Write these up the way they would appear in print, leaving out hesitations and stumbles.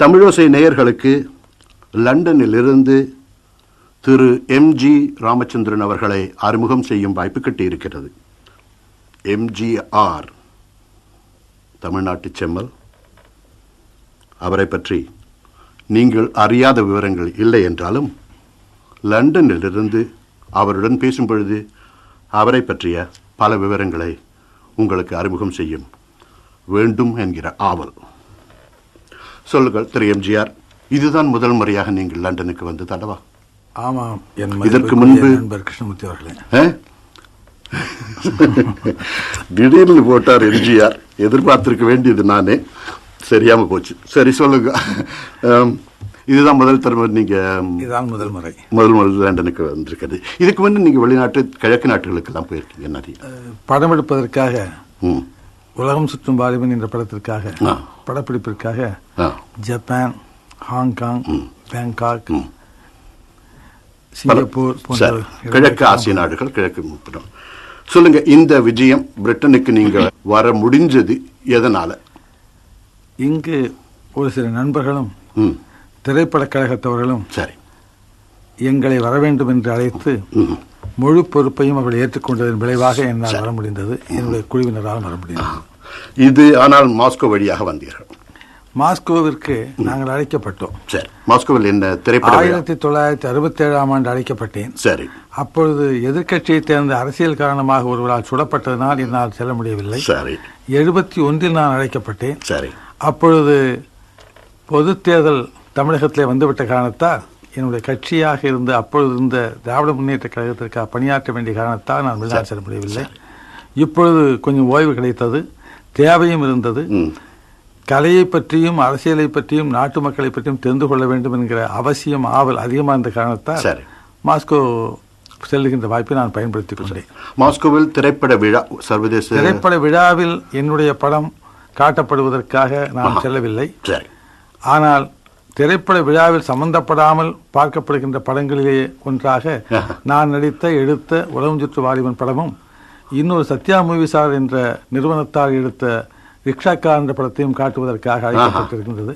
தமிழோசை நேயர்களுக்கு லண்டனிலிருந்து திரு எம்ஜி ராமச்சந்திரன் அவர்களை அறிமுகம் செய்யும் வாய்ப்பு கிட்டியிருக்கிறது. எம்ஜிஆர் தமிழ்நாட்டு செம்மல். அவரை பற்றி நீங்கள் அறியாத விவரங்கள் இல்லை என்றாலும் லண்டனிலிருந்து அவருடன் பேசும் பொழுது அவரை பற்றிய பல விவரங்களை உங்களுக்கு அறிமுகம் செய்யும் வேண்டும் என்கிற ஆவல். சொல்லுங்கள் திரு எம்ஜிஆர், இதுதான் முதல் முறையாக நீங்கள் லண்டனுக்கு வந்து தடவா? ஆமாம். இதற்கு முன்பு கிருஷ்ணமூர்த்தி அவர்களே, திடீர்னு போட்டார் எம்ஜிஆர். எதிர்பார்த்திருக்க வேண்டியது நானே, சரியாம போச்சு. சரி சொல்லுங்க, இதுதான் முதல் தடவை நீங்க? இதுதான் முதல் முறை லண்டனுக்கு வந்திருக்கிறது. இதுக்கு முன்னே நீங்க வெளிநாட்டு கிழக்கு நாட்டுகளுக்கெல்லாம் போயிருக்கீங்க நிறைய. படம் எடுப்பதற்காக, உலகம் சுற்றும் வாலிபன் என்ற படத்திற்காக, படப்பிடிப்பிற்காக ஜப்பான், ஹாங்காங், பேங்காக், சிங்கப்பூர் போன்ற கிழக்கு ஆசிய நாடுகள், கிழக்கு. சொல்லுங்க, இந்த விஜயம் பிரிட்டனுக்கு நீங்க வர முடிஞ்சது எதனால? இங்கு ஒரு சில நண்பர்களும் திரைப்பட கழகத்தவர்களும் சரி எங்களை வர வேண்டும் என்று அழைத்து முழு பொறுப்பையும் அவர்கள் ஏற்றுக்கொண்டதன் விளைவாக என்னால் வர முடிந்தது. என்னுடைய குழுவினரால் வர முடிந்தது. இது ஆனால் மாஸ்கோ வழியாக வந்தீர்கள்? மாஸ்கோவிற்கு நாங்கள் அழைக்கப்பட்டோம். சரி. மாஸ்கோவில் என்ன திரைப்பட? 1967ஆம் ஆண்டு அழைக்கப்பட்டேன். சரி. அப்பொழுது எதிர்க்கட்சியை சேர்ந்த அரசியல் காரணமாக ஒருவரால் சுடப்பட்டதனால் என்னால் செல்ல முடியவில்லை. சரி. 71 நான் அழைக்கப்பட்டேன். சரி. அப்பொழுது பொது தேர்தல் தமிழகத்திலே வந்துவிட்ட காரணத்தால் என்னுடைய கட்சியாக இருந்த அப்பொழுது இருந்த திராவிட முன்னேற்ற கழகத்திற்காக பணியாற்ற வேண்டிய காரணத்தால் நான் வெளிநாடு செல்ல முடியவில்லை. இப்பொழுது கொஞ்சம் ஓய்வு கிடைத்தது, தேவையும் இருந்தது. கலையை பற்றியும் அரசியலை பற்றியும் நாட்டு மக்களை பற்றியும் தெரிந்து கொள்ள வேண்டும் என்கிற அவசியம், ஆவல் அதிகமாக இருந்த காரணத்தால் மாஸ்கோ செல்லுகின்ற வாய்ப்பை நான் பயன்படுத்திக் கொண்டேன். மாஸ்கோவில் திரைப்பட விழா, சர்வதேச திரைப்பட விழாவில் என்னுடைய படம் காட்டப்படுவதற்காக நான் செல்லவில்லை. ஆனால் திரைப்பட விழாவில் சம்பந்தப்படாமல் பார்க்கப்படுகின்ற படங்களிலே ஒன்றாக நான் நடித்த எடுத்த உலகம் சுற்று வாலிபன் படமும், இன்னொரு சத்யா மூவிசார் என்ற நிறுவனத்தால் எடுத்த ரிக்ஷாக்கார் என்ற படத்தையும் காட்டுவதற்காக அழைக்கப்பட்டிருக்கின்றது.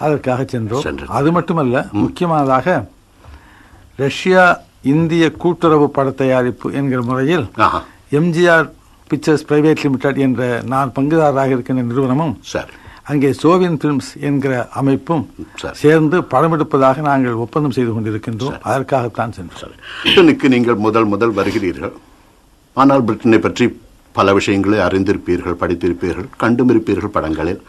அதற்காக சென்றோம். அது மட்டுமல்ல, முக்கியமானதாக ரஷ்யா இந்திய கூட்டுறவு பட தயாரிப்பு என்கிற முறையில் எம்ஜிஆர் பிக்சர்ஸ் பிரைவேட் லிமிடெட் என்ற நான் பங்குதாரராக இருக்கின்ற நிறுவனமும் அங்கே சோவியன் பிலிம்ஸ் என்கிற அமைப்பும் சேர்ந்து படம் எடுப்பதாக நாங்கள் ஒப்பந்தம் செய்து கொண்டிருக்கின்றோம். அதற்காகத்தான் சென்றோம். பிரிட்டனுக்கு நீங்கள் முதல் வருகிறீர்கள். ஆனால் பிரிட்டனை பற்றி பல விஷயங்களை அறிந்திருப்பீர்கள், படித்திருப்பீர்கள், கண்டும் இருப்பீர்கள் படங்களில்.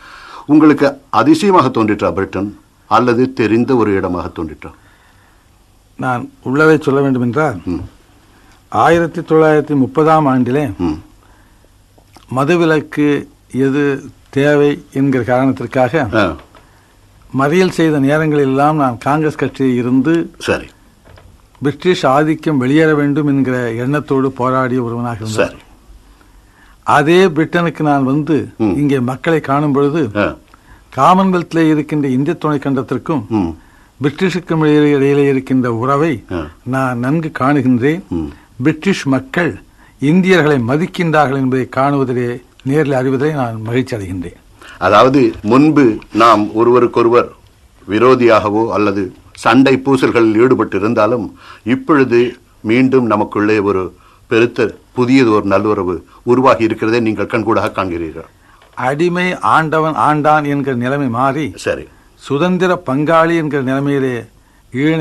உங்களுக்கு அதிசயமாக தோன்றிட்டா பிரிட்டன், அல்லது தெரிந்த ஒரு இடமாக தோன்றிட்டா? நான் உள்ளதை சொல்ல வேண்டும் என்றால், 1930ஆம் ஆண்டிலே மதுவிலக்கு எது தேவை என்கிற காரணத்திற்காக மறியல் செய்த நேரங்களெல்லாம் நான் காங்கிரஸ் கட்சியில் இருந்து பிரிட்டிஷ் ஆதிக்கம் வெளியேற வேண்டும் என்கிற எண்ணத்தோடு போராடிய ஒருவனாக இருந்தார். அதே பிரிட்டனுக்கு நான் வந்து இங்கே மக்களை காணும் பொழுது காமன்வெல்த்திலே இருக்கின்ற இந்திய துணை கண்டத்திற்கும் பிரிட்டிஷுக்கும் இடையிலே இருக்கின்ற உறவை நான் நன்கு காணுகின்றேன். பிரிட்டிஷ் மக்கள் இந்தியர்களை மதிக்கின்றார்கள் என்பதை காணுவதிலே, நேரில் அறிவதை நான் மகிழ்ச்சி அடைகின்றேன். அதாவது முன்பு நாம் ஒருவருக்கொருவர் விரோதியாகவோ அல்லது சண்டை பூசல்களில் ஈடுபட்டு இருந்தாலும் இப்பொழுது மீண்டும் நமக்குள்ளே ஒரு பெருத்த புதியது ஒரு நல்லுறவு உருவாகி இருக்கிறதே நீங்கள் கண்கூடாக காண்கிறீர்கள். அடிமை ஆண்டவன் ஆண்டான் என்கிற நிலைமை மாறி சுதந்திர பங்காளி என்கிற நிலைமையிலே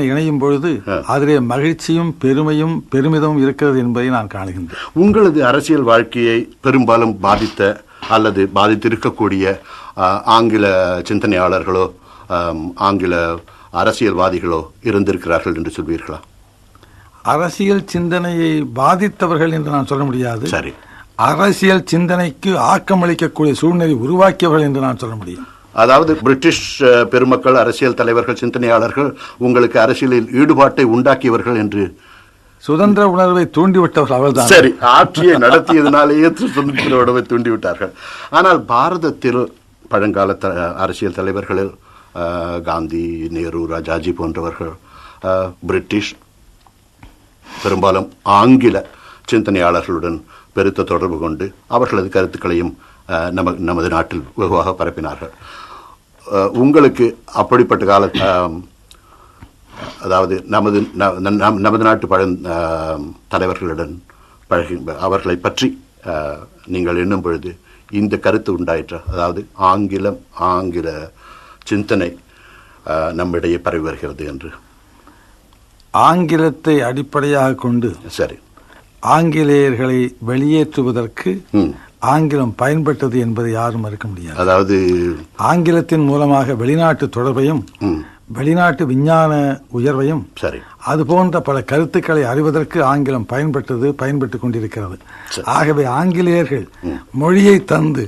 இணையும் பொழுது அதிலே மகிழ்ச்சியும் பெருமையும் பெருமிதமும் இருக்கிறது என்பதை நான் காணுகின்றேன். உங்களது அரசியல் வாழ்க்கையை பெரும்பாலும் பாதித்த அல்லது பாதித்திருக்கக்கூடிய ஆங்கில சிந்தனையாளர்களோ ஆங்கில அரசியல்வாதிகளோ இருந்திருக்கிறார்கள் என்று சொல்வீர்களா? அரசியல் சிந்தனையை பாதித்தவர்கள் என்று நான் சொல்ல முடியாது. அரசியல் சிந்தனைக்கு ஆக்கமளிக்கக்கூடிய சூழ்நிலை உருவாக்கியவர்கள் என்று நான் சொல்ல முடியும். அதாவது பிரிட்டிஷ் பெருமக்கள், அரசியல் தலைவர்கள், சிந்தனையாளர்கள் உங்களுக்கு அரசியலில் ஈடுபாட்டை உண்டாக்கியவர்கள் என்று. சுதந்திர உணர்வை தூண்டிவிட்டவர்கள் அவர்தான். சரி, ஆட்சியை நடத்தியதனாலேயே சுதந்திர உணர்வை தூண்டிவிட்டார்கள். ஆனால் பாரதத்தில் பழங்கால அரசியல் தலைவர்களில் காந்தி, நேரு, ராஜாஜி போன்றவர்கள் பிரிட்டிஷ், பெரும்பாலும் ஆங்கில சிந்தனையாளர்களுடன் பெருத்த தொடர்பு கொண்டு அவர்களது கருத்துக்களையும் நமது நாட்டில் வெகுவாக பரப்பினார்கள். உங்களுக்கு அப்படிப்பட்ட கால அதாவது நமது நாட்டு தலைவர்களுடன் பழகி அவர்களை பற்றி நீங்கள் எண்ணும் பொழுது இந்த கருத்து உண்டாயிற்ற, அதாவது ஆங்கில சிந்தனை நம்மிடையே பரவி வருகிறது என்று? ஆங்கிலத்தை அடிப்படையாக கொண்டு சரி, ஆங்கிலேயர்களை வெளியேற்றுவதற்கு ஆங்கிலம் பயன்பட்டது என்பதை யாரும் மறுக்க முடியாது. அதாவது ஆங்கிலத்தின் மூலமாக வெளிநாட்டு தொடர்பையும் வெளிநாட்டு விஞ்ஞான உயர்வையும் சரி அது போன்ற பல கருத்துக்களை அறிவதற்கு ஆங்கிலம் பயன்பட்டு கொண்டிருக்கிறது. ஆகவே ஆங்கிலேயர்கள் மொழியை தந்து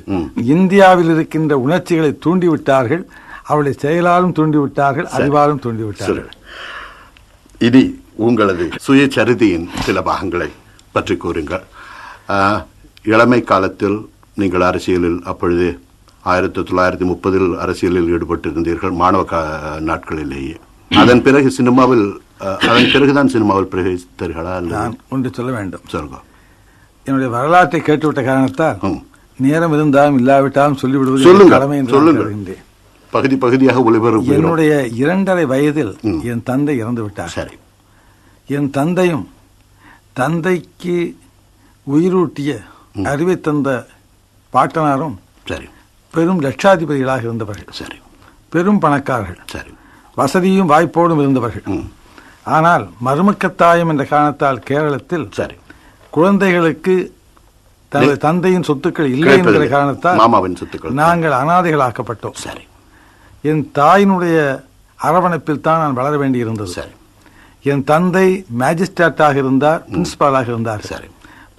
இந்தியாவில் இருக்கின்ற உணர்ச்சிகளை தூண்டிவிட்டார்கள், அவளை செயலாலும் தூண்டிவிட்டார்கள், அறிவாலும் தூண்டிவிட்டார்கள். இனி உங்களது சுயசரிதையின் சில பாகங்களை பற்றி கூறுங்கள். இளமை காலத்தில் நீங்கள் அரசியலில் அப்பொழுது 1930 அரசியலில் ஈடுபட்டிருந்தீர்கள், மாணவ நாட்களிலேயே. அதன் பிறகுதான் சினிமாவில் பிரவேசித்தீர்களா? நான் ஒன்று சொல்ல வேண்டும். சொல்லுங்க. என்னுடைய வரலாற்றை கேட்டுவிட்ட காரணத்தால் நேரம் இருந்தாலும் இல்லாவிட்டாலும் சொல்லிவிடுவது கடமை என்று சொல்லுங்கள். பகுதி பகுதியாக ஒளிபரப்பு. என்னுடைய 2.5 வயதில் என் தந்தை இறந்து விட்டார். சரி. என் தந்தையும் தந்தைக்கு உயிரூட்டிய அறிவை தந்த பாட்டனாரும் சரி பெரும் லட்சாதிபதிகளாக இருந்தவர்கள். சரி. பெரும் பணக்காரர்கள். சரி. வசதியும் வாய்ப்போடும் இருந்தவர்கள். ஆனால் மருமக்கத்தாயம் என்ற காரணத்தால் கேரளத்தில் சரி குழந்தைகளுக்கு தனது தந்தையின் சொத்துக்கள் இல்லை என்கிற காரணத்தால் மாமாவின் சொத்துக்கள் நாங்கள் அனாதைகளாக்கப்பட்டோம். சரி. என் தாயினுடைய அரவணைப்பில் தான் நான் வளர வேண்டியிருந்தது. சரி. என் தந்தை மேஜிஸ்ட்ரேட்டாக இருந்தார், பிரின்சிபாலாக இருந்தார். சரி.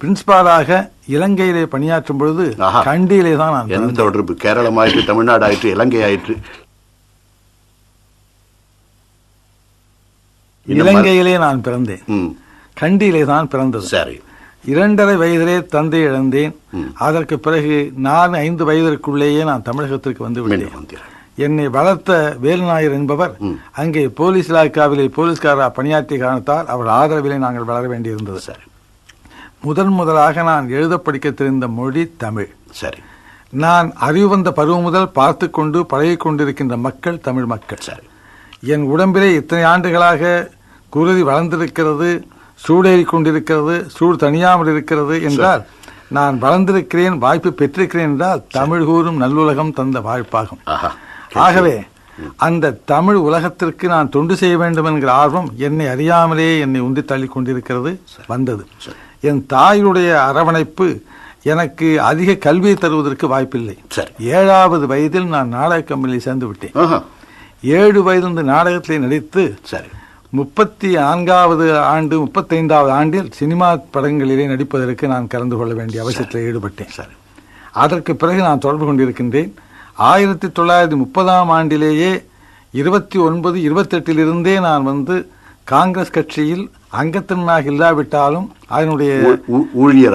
பிரின்சிபாலாக இலங்கையிலே பணியாற்றும் பொழுது கண்டியிலே தான் நான் எந்த தொடர்பு? கேரளம் ஆயிற்று, தமிழ்நாடு ஆயிற்று, இலங்கை ஆயிற்று. இலங்கையிலே நான் பிறந்தேன், கண்டியிலே தான் பிறந்தது. சரி. 2.5 வயதிலே தந்தை இழந்தேன். அதற்கு பிறகு நான் 5 வயதிற்குள்ளேயே நான் தமிழகத்திற்கு வந்து விட்டேன். என்னை வளர்த்த வேலுநாயர் என்பவர் அங்கே போலீஸ் இலாக்காவிலே போலீஸ்காரா பணியாற்றிய காரணத்தால் அவர் ஆதரவிலே நாங்கள் வளர வேண்டியிருந்தது. சரி. முதலாக நான் எழுத படிக்க தெரிந்த மொழி தமிழ். சரி. நான் அறிவு வந்த பருவம் முதல் பார்த்து கொண்டு பழகிக் கொண்டிருக்கின்ற மக்கள் தமிழ் மக்கள். சரி. என் உடம்பிலே இத்தனை ஆண்டுகளாக குருதி வளர்ந்திருக்கிறது, சூடேறி கொண்டிருக்கிறது, சூடு தனியாமல் இருக்கிறது என்றால் நான் வளர்ந்திருக்கிறேன், வாய்ப்பு பெற்றிருக்கிறேன் என்றால் தமிழ் கூறும் நல்லுலகம் தந்த வாய்ப்பாகும். ஆகவே அந்த தமிழ் உலகத்திற்கு நான் தொண்டு செய்ய வேண்டும் என்கிற ஆர்வம் என்னை அறியாமலே என்னை உந்தி தள்ளி கொண்டிருக்கிறது வந்தது. என் தாயுடைய அரவணைப்பு எனக்கு அதிக கல்வியை தருவதற்கு வாய்ப்பில்லை. 7வது வயதில் நான் நாடக கம்பெனியில் சேர்ந்து விட்டேன். 7 வயது இந்த நாடகத்திலே நடித்து 34வது ஆண்டு 35வது ஆண்டில் சினிமா படங்களிலே நடிப்பதற்கு நான் கலந்து கொள்ள வேண்டிய அவசியத்தில் ஈடுபட்டேன். அதற்கு பிறகு நான் தொடர்பு கொண்டிருக்கின்றேன். 1930ஆம் ஆண்டிலேயே 29, 28 நான் வந்து காங்கிரஸ் கட்சியில் அங்கத்தினராக இல்லாவிட்டாலும் அதனுடைய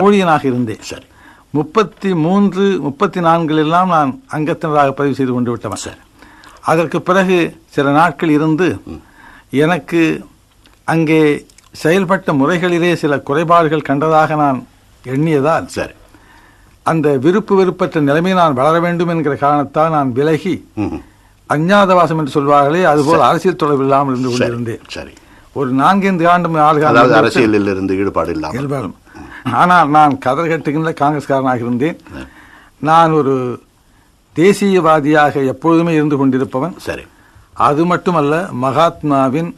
ஊழியனாக இருந்தேன். 33, 34 நான் அங்கத்தினராக பதிவு செய்து கொண்டு விட்டவன். அதற்கு பிறகு சில நாட்கள் இருந்து எனக்கு அங்கே செயல்பட்ட முறைகளிலே சில குறைபாடுகள் கண்டதாக நான் எண்ணியதால் அந்த விருப்பு வெறுப்பற்ற நிலைமை நான் வளர வேண்டும் என்கிற காரணத்தால் நான் விலகி அஞ்ஞாதவாசம் என்று சொல்வார்களே, அதுபோல் அரசியல் தொடர்பு இல்லாமல் இருந்து கொண்டிருந்தேன். ஒரு 4-5 ஆண்டு அரசியலில் இருந்து ஈடுபாடு இல்லாமல். ஆனால் நான் கதர் கட்டுகின்ற காங்கிரஸ்காரனாக இருந்தேன். நான் ஒரு தேசியவாதியாக எப்பொழுதுமே இருந்து கொண்டிருப்பவன். சரி. அது மட்டுமல்ல, மகாத்மாவின்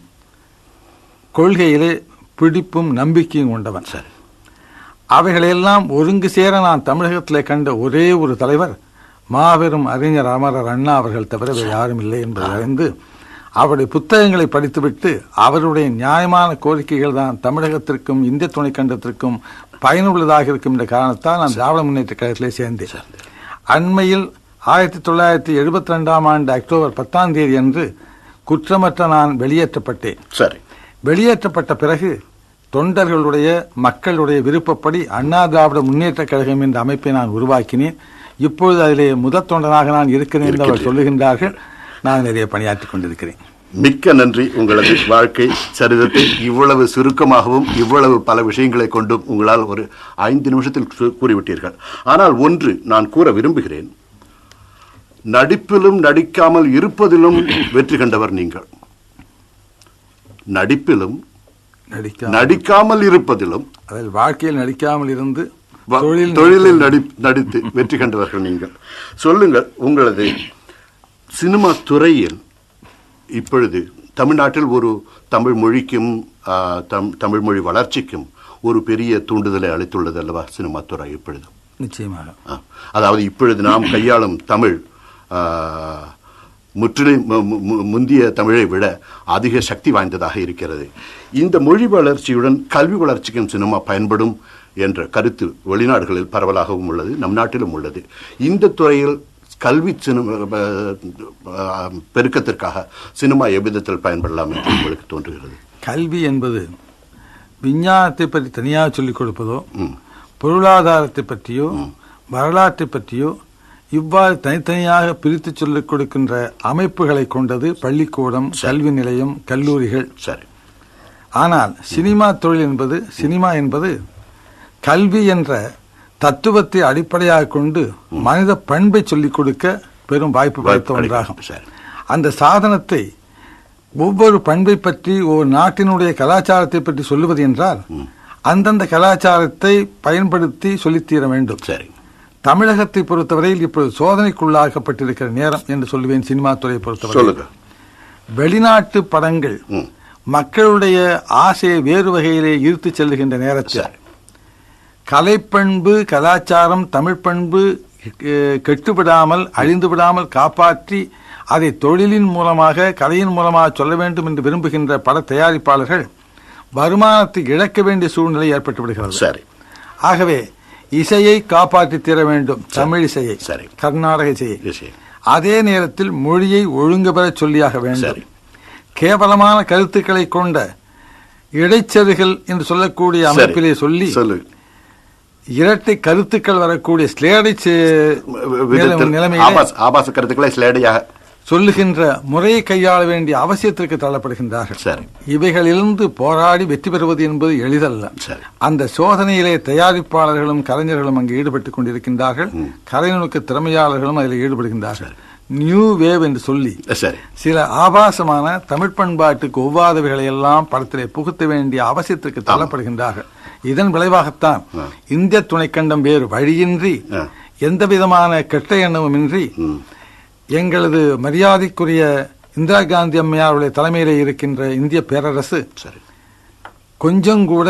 கொள்கையிலே பிடிப்பும் நம்பிக்கையும் கொண்டவன். சரி. அவைகளெல்லாம் ஒருங்கு சேர நான் தமிழகத்தில் கண்ட ஒரே ஒரு தலைவர் மாபெரும் அறிஞர் அமரர் அண்ணா அவர்கள் தவிர வேறு யாரும் இல்லை என்பதை அறிந்து அவருடைய புத்தகங்களை படித்துவிட்டு அவருடைய நியாயமான கோரிக்கைகள் தான் தமிழகத்திற்கும் இந்திய துணைக்கண்டத்திற்கும் பயனுள்ளதாக இருக்கும் என்ற காரணத்தால் நான் திராவிட முன்னேற்ற கழகத்திலே சேர்ந்தேன். அண்மையில் 1972ஆம் ஆண்டு அக்டோபர் 10ஆம் தேதி அன்று குற்றமற்ற நான் வெளியேற்றப்பட்டேன். சரி. வெளியேற்றப்பட்ட பிறகு தொண்டர்களுடைய மக்களுடைய விருப்பப்படி அண்ணா திராவிட முன்னேற்ற கழகம் என்ற அமைப்பை நான் உருவாக்கினேன். இப்பொழுது அதிலே முதல் தொண்டனாக நான் இருக்கிறேன் என்று அவர் சொல்லுகின்றார்கள். நான் நிறைய பணியாற்றிக் கொண்டிருக்கிறேன். மிக்க நன்றி. உங்களது வாழ்க்கை சரிதத்தை இவ்வளவு சுருக்கமாகவும் இவ்வளவு பல விஷயங்களை கொண்டும் உங்களால் ஒரு 5 நிமிஷத்தில் கூறிவிட்டீர்கள். ஆனால் ஒன்று நான் கூற விரும்புகிறேன். நடிப்பிலும் நடிக்காமல் இருப்பதிலும் வெற்றி கண்டவர் நீங்கள். நடிப்பிலும் நடிக்காமல் இருப்பதிலும், அதில் வாழ்க்கையில் நடிக்காமல் இருந்து தொழிலில் நடித்து வெற்றி கண்டவர்கள் நீங்கள். சொல்லுங்கள், உங்களது சினிமா துறையில் இப்பொழுது தமிழ்நாட்டில் ஒரு தமிழ் மொழிக்கும் தமிழ் மொழி வளர்ச்சிக்கும் ஒரு பெரிய தூண்டுதலை அளித்துள்ளது அல்லவா சினிமா துறை இப்பொழுது? நிச்சயமாக. அதாவது இப்பொழுது நாம் கையாளும் தமிழ் முற்றிலும் முந்திய தமிழை விட அதிக சக்தி வாய்ந்ததாக இருக்கிறது. இந்த மொழி வளர்ச்சியுடன் கல்வி வளர்ச்சிக்கும் சினிமா பயன்படும் என்ற கருத்து வெளிநாடுகளில் பரவலாகவும் உள்ளது, நம் நாட்டிலும் உள்ளது. இந்த துறையில் கல்வி பெருக்கத்திற்காக சினிமா எவ்விதத்தில் பயன்படலாம் என்று உங்களுக்கு தோன்றுகிறது? கல்வி என்பது விஞ்ஞானத்தை பற்றி தனியாக சொல்லிக் கொடுப்பதோ, பொருளாதாரத்தை பற்றியோ, வரலாற்றை பற்றியோ இவ்வாறு தனித்தனியாக பிரித்து சொல்லிக் கொடுக்கின்ற அமைப்புகளை கொண்டது பள்ளிக்கூடம், கல்வி நிலையம், கல்லூரிகள். சரி. ஆனால் சினிமா தொழில் என்பது, சினிமா என்பது கல்வி என்ற தத்துவத்தை அடிப்படையாக கொண்டு மனித பண்பை சொல்லிக் கொடுக்க பெரும் வாய்ப்பு படைத்த ஒன்றாகும். அந்த சாதனத்தை ஒவ்வொரு பண்பை பற்றி, ஒரு நாட்டினுடைய கலாச்சாரத்தை பற்றி சொல்லுவது என்றால் அந்தந்த கலாச்சாரத்தை பயன்படுத்தி சொல்லித்தீர வேண்டும். சரி. தமிழகத்தை பொறுத்தவரையில் இப்பொழுது சோதனைக்குள்ளாக்கப்பட்டிருக்கிற நேரம் என்று சொல்லுவேன். சினிமா துறையை பொறுத்தவரை வெளிநாட்டு படங்கள் மக்களுடைய ஆசையை வேறு வகையிலே ஈர்த்து செல்லுகின்ற நேரத்தில் கலைப்பண்பு, கலாச்சாரம், தமிழ் பண்பு கெட்டுவிடாமல், அழிந்து விடாமல் காப்பாற்றி அதை தொழிலின் மூலமாக, கலையின் மூலமாக சொல்ல வேண்டும் என்று விரும்புகின்ற பட தயாரிப்பாளர்கள் வருமானத்தை இழக்க வேண்டிய சூழ்நிலை ஏற்பட்டு விடுகிறது. சரி. ஆகவே இசையை காப்பாற்றி தீர வேண்டும், தமிழ் இசையை, கர்நாடக இசையை. அதே நேரத்தில் மொழியை ஒழுங்கு பெற சொல்லியாக வேண்டும். கேவலமான கருத்துக்களை கொண்ட இடைச்செருகள் என்று சொல்லக்கூடிய அமைப்பிலே சொல்லி இரட்டை கருத்துக்கள் வரக்கூடிய ஸ்லேடை ஆபாச கருத்துக்களை ஸ்லேடையாக சொல்லுகின்ற முறையை கையாள வேண்டிய அவசியத்திற்கு தள்ளப்படுகின்றார்கள். இவைகளிலிருந்து போராடி வெற்றி பெறுவது என்பது எளிதல்ல. அந்த சோதனையிலே தயாரிப்பாளர்களும் கலைஞர்களும் அங்கு ஈடுபட்டுக் கொண்டிருக்கின்றார்கள். கலைநுணுக்க திறமையாளர்களும் அதில் ஈடுபடுகின்றார்கள். நியூ வேவ் என்று சொல்லி சில ஆபாசமான தமிழ் பண்பாட்டுக்கு ஒவ்வாதவைகளை எல்லாம் படத்திலே புகுத்த வேண்டிய அவசியத்திற்கு தள்ளப்படுகின்றார்கள். இதன் விளைவாகத்தான் இந்திய துணைக்கண்டம் வேறு வழியின்றி, எந்த விதமான கெட்ட எண்ணமும் இன்றி, எங்களது மரியாதைக்குரிய இந்திரா காந்தி அம்மையாருடைய தலைமையிலே இருக்கின்ற இந்திய பேரரசு கொஞ்சம் கூட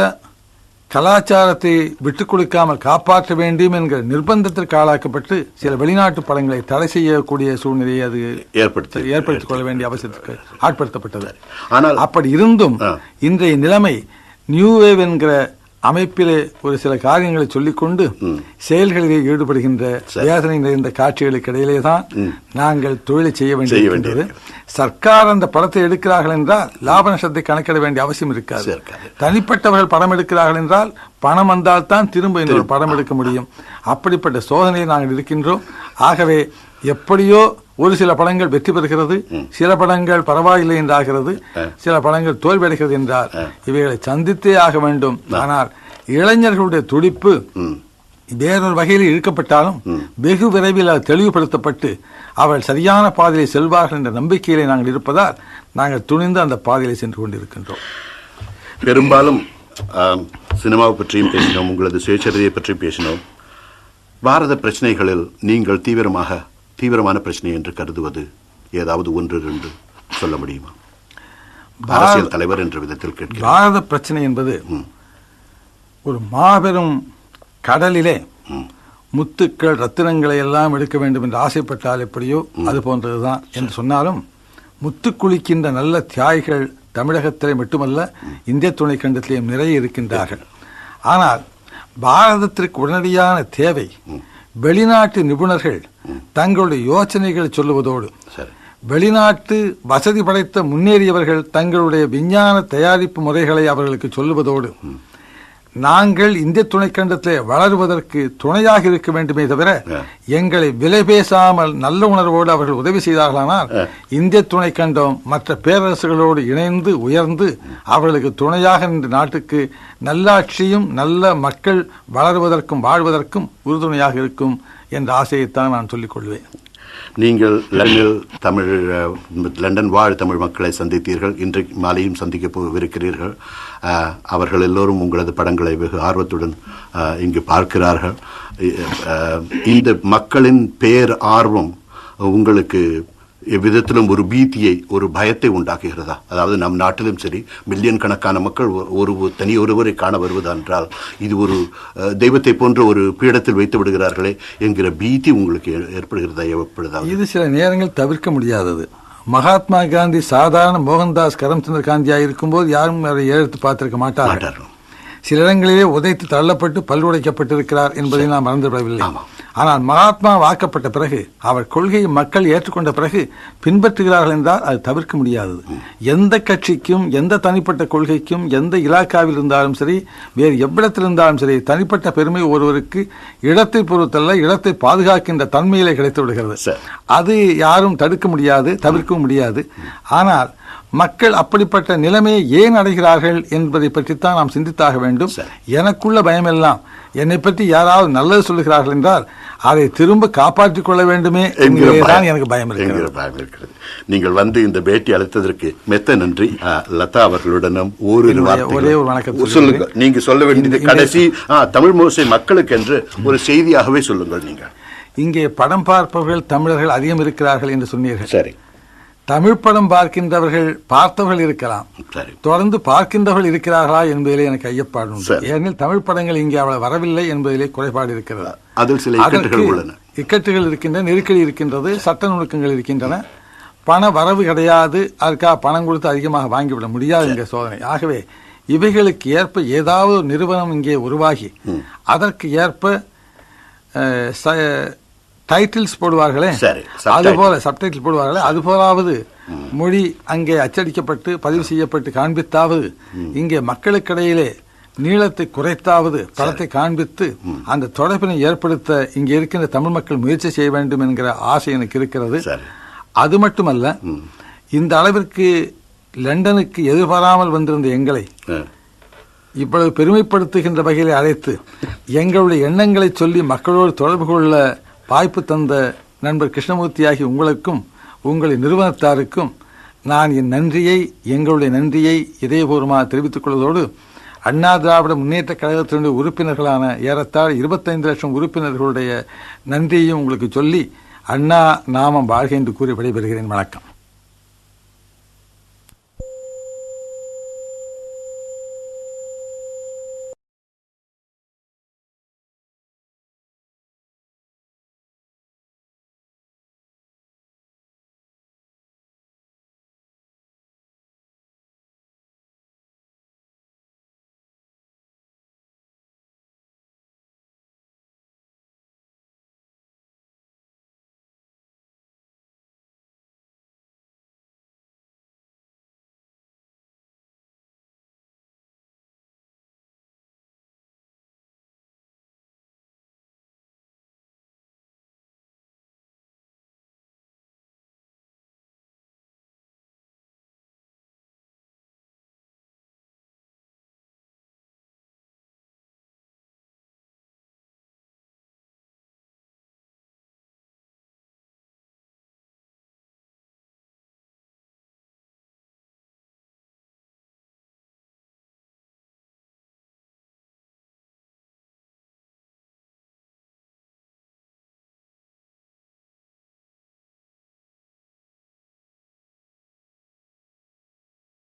கலாச்சாரத்தை விட்டுக் கொடுக்காமல் காப்பாற்ற வேண்டும் என்கிற நிர்பந்தத்திற்கு ஆளாக்கப்பட்டு சில வெளிநாட்டு படங்களை தடை செய்யக்கூடிய சூழ்நிலையை அது ஏற்படுத்திக் கொள்ள வேண்டிய அவசியத்துக்கு ஆட்படுத்தப்பட்டது. ஆனால் அப்படி இருந்தும் இன்றைய நிலைமை நியூ வேவ் என்கிற அமைப்பிலே ஒரு சில காரியங்களை சொல்லிக்கொண்டு செயல்களிலே ஈடுபடுகின்ற வேதனை நிறைந்த காட்சிகளுக்கு இடையிலே தான் நாங்கள் தொழிலை செய்ய வேண்டியிருக்கின்றது. சர்க்கார் அந்த படத்தை எடுக்கிறார்கள் என்றால் லாப நஷ்டத்தை கணக்கிட வேண்டிய அவசியம் இருக்காது. தனிப்பட்டவர்கள் படம் எடுக்கிறார்கள் என்றால் பணம் வந்தால் தான் திரும்ப இன்னொரு படம் எடுக்க முடியும். அப்படிப்பட்ட சோதனையை நாங்கள் இருக்கின்றோம். ஆகவே எப்படியோ ஒரு சில படங்கள் வெற்றி பெறுகிறது, சில படங்கள் பரவாயில்லை என்றாகிறது, சில படங்கள் தோல்வியடைகிறது என்றால் இவைகளை சந்தித்தே ஆக வேண்டும். ஆனால் இளைஞர்களுடைய துடிப்பு வேறொரு வகையில் இழுக்கப்பட்டாலும் வெகு விரைவில் அது தெளிவுபடுத்தப்பட்டு அவர்கள் சரியான பாதையை செல்வார்கள் என்ற நம்பிக்கையிலே நாங்கள் இருப்பதால் நாங்கள் துணிந்து அந்த பாதையிலே சென்று கொண்டிருக்கின்றோம். பெரும்பாலும் சினிமாவை பற்றியும் பேசினோம், உங்களது சுயசரிதையை பற்றி பேசினோம். பாரத பிரச்சனைகளில் நீங்கள் தீவிரமான பிரச்சனை என்று கருதுவது ஏதாவது ஒன்று ரெண்டு சொல்ல முடியுமா? அரசியல் தலைவர் என்ற விதத்தில் கேட்கிறேன். பாரத பிரச்சனை என்பது ஒரு மாபெரும் கடலிலே முத்துக்கள், ரத்தினங்களை எல்லாம் எடுக்க வேண்டும் என்று ஆசைப்பட்டால் எப்படியோ அது போன்றதுதான் என்று சொன்னாலும், முத்து குளிக்கின்ற நல்ல தியாகிகள் தமிழகத்திலே மட்டுமல்ல இந்திய துணைக்கண்டத்திலேயும் நிறைய இருக்கின்றார்கள். ஆனால் பாரதத்திற்கு உடனடியான தேவை வெளிநாட்டு நிபுணர்கள் தங்களுடைய யோசனைகளை சொல்லுவதோடு, வெளிநாட்டு வசதி படைத்த முன்னேறியவர்கள் தங்களுடைய விஞ்ஞான தயாரிப்பு முறைகளை அவர்களுக்கு சொல்லுவதோடு, நாங்கள் இந்திய துணைக்கண்டத்திலே வளருவதற்கு துணையாக இருக்க வேண்டுமே தவிர எங்களை விலை பேசாமல் நல்ல உணர்வோடு அவர்கள் உதவி செய்தார்களானால் இந்திய துணைக்கண்டம் மற்ற பேரரசுகளோடு இணைந்து உயர்ந்து அவர்களுக்கு துணையாக இந்த நாட்டுக்கு நல்லாட்சியும் நல்ல மக்கள் வளருவதற்கும் வாழ்வதற்கும் உறுதுணையாக இருக்கும் என்ற ஆசையைத்தான் நான் சொல்லிக் கொள்வேன். நீங்கள் லண்டன் வாழ் தமிழ் மக்களை சந்தித்தீர்கள். இன்றைக்கு மாலையும் சந்திக்க போவிருக்கிறீர்கள். அவர்கள் எல்லோரும் உங்களது படங்களை வெகு ஆர்வத்துடன் இங்கு பார்க்கிறார்கள். இந்த மக்களின் பேர் ஆர்வம் உங்களுக்கு எவ்விதத்திலும் ஒரு பீதியை, ஒரு பயத்தை உண்டாக்குகிறதா? அதாவது நம் நாட்டிலும் சரி, மில்லியன் கணக்கான மக்கள் ஒருவரை காண வருவதென்றால் இது ஒரு தெய்வத்தை போன்ற ஒரு பீடத்தில் வைத்து விடுகிறார்களே என்கிற பீதி உங்களுக்கு ஏற்படுகிறதா? எப்பொழுதாவது இது சில நேரங்கள் தவிர்க்க முடியாதது. மகாத்மா காந்தி சாதாரண மோகன்தாஸ் கரம்சந்திர காந்தியாக இருக்கும்போது யாரும் அதை எடுத்து பார்த்திருக்க மாட்டார்கள். சில இடங்களிலே உதைத்து தள்ளப்பட்டு பல்லுடைக்கப்பட்டிருக்கிறார் என்பதை நாம் மறந்துவிடவில்லை. ஆனால் மகாத்மா வாக்கப்பட்ட பிறகு, அவர் கொள்கையை மக்கள் ஏற்றுக்கொண்ட பிறகு பின்பற்றுகிறார்கள் என்றால் அது தவிர்க்க முடியாதது. எந்த கட்சிக்கும், எந்த தனிப்பட்ட கொள்கைக்கும், எந்த இலாக்காவில் இருந்தாலும் சரி, வேறு எவ்விடத்தில் இருந்தாலும் சரி, தனிப்பட்ட பெருமை ஒருவருக்கு இடத்தை பொறுத்தல்ல, இடத்தை பாதுகாக்கின்ற தன்மையிலே கிடைத்து விடுகிறது. அது யாரும் தடுக்க முடியாது, தவிர்க்கவும் முடியாது. ஆனால் மக்கள் அப்படிப்பட்ட நிலைமையை ஏன் அடைகிறார்கள் என்பதை பற்றித்தான் நாம் சிந்தித்தாக வேண்டும். எனக்குள்ள பயமெல்லாம், என்னை பற்றி யாராவது நல்லது சொல்லுகிறார்கள் என்றால் அதை திரும்ப காப்பாற்றிக் கொள்ள வேண்டுமே என்கிறதான் எனக்கு பயம் இருக்கிறது. நீங்கள் வந்து இந்த பேட்டி அளித்ததற்கு மெத்த நன்றி. லதா அவர்களுடனும் ஒரே ஒரு வணக்கம் சொல்லுங்க. நீங்க சொல்ல வேண்டியது கடைசி தமிழ் மோசை மக்களுக்கு என்று ஒரு செய்தியாகவே சொல்லுங்கள். நீங்கள் இங்கே படம் பார்ப்பவர்கள் தமிழர்கள் அதிகம் இருக்கிறார்கள் என்று சொன்னீர்கள். சரி. தமிழ் படம் பார்க்கின்றவர்கள் பார்த்தவர்கள் இருக்கலாம், தொடர்ந்து பார்க்கின்றவர்கள் இருக்கிறார்களா என்பதிலே எனக்கு ஐயப்பாடு உண்டு. ஏனெனில் தமிழ் படங்கள் இங்கே அவ்வளவு வரவில்லை என்பதிலே குறைபாடு இருக்கிறது. அதில் சில இக்கட்டுகள் இருக்கின்றன, நெருக்கடி இருக்கின்றது, சட்ட நுணுக்கங்கள் இருக்கின்றன, பண வரவு கிடையாது, அதுக்காக பணம் கொடுத்து அதிகமாக வாங்கிவிட முடியாது என்கிற சோதனை. ஆகவே இவைகளுக்கு ஏற்ப ஏதாவது ஒரு நிறுவனம் இங்கே உருவாகி அதற்கு ஏற்ப டைட்டில்ஸ் போடுவார்களே, அதுபோல சப்டைட்டில் போடுவார்களே, அதுபோலாவது மொழி அங்கே அச்சடிக்கப்பட்டு பதிவு செய்யப்பட்டு காண்பித்தாவது, இங்கே மக்களுக்கிடையிலே நீளத்தை குறைத்தாவது படத்தை காண்பித்து அந்த தொடர்பினை ஏற்படுத்த இங்கே இருக்கின்ற தமிழ் மக்கள் முயற்சி செய்ய வேண்டும் என்கிற ஆசை எனக்கு இருக்கிறது. அது மட்டுமல்ல, இந்த அளவிற்கு லண்டனுக்கு எதிர்பாராமல் வந்திருந்த எங்களை இவ்வளவு பெருமைப்படுத்துகின்ற வகையில் அழைத்து எங்களுடைய எண்ணங்களை சொல்லி மக்களோடு தொடர்பு கொள்ள வாய்ப்பு தந்த நண்பர் கிருஷ்ணமூர்த்தியாகி உங்களுக்கும் உங்களின் நிறுவனத்தாருக்கும் நான் என் நன்றியை, எங்களுடைய நன்றியை இதயபூர்வமாக தெரிவித்துக் கொள்வதோடு, அண்ணா திராவிட முன்னேற்ற கழகத்தினுடைய உறுப்பினர்களான ஏறத்தாழ 25 லட்சம் உறுப்பினர்களுடைய நன்றியையும் உங்களுக்கு சொல்லி அண்ணா நாமம் வாழ்க என்று கூறி விடைபெறுகிறேன். வணக்கம்.